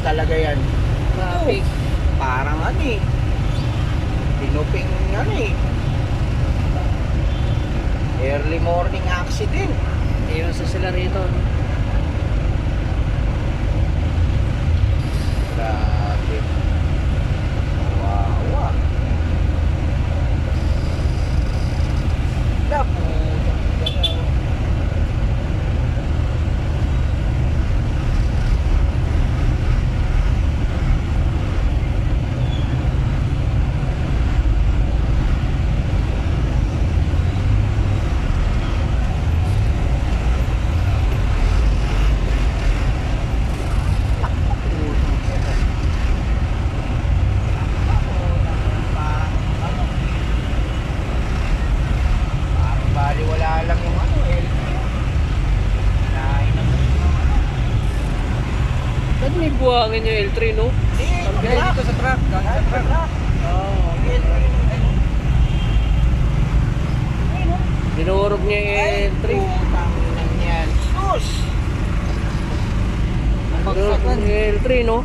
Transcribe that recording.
talaga yan. Traffic. Parang ano eh. Tinuping ano eh. Early morning accident. Ayun sa sila rito. Grabe. Wawa. Lapo. Wala lang yung ano, LP. Lain na mo yung ano. Ba't may buhangin yung L3, no? Gaya dito sa truck. Gaya sa truck. Oo. Dinurog niya yung L3. Putang ina yan. Sus! Dinurog niya yung L3, no?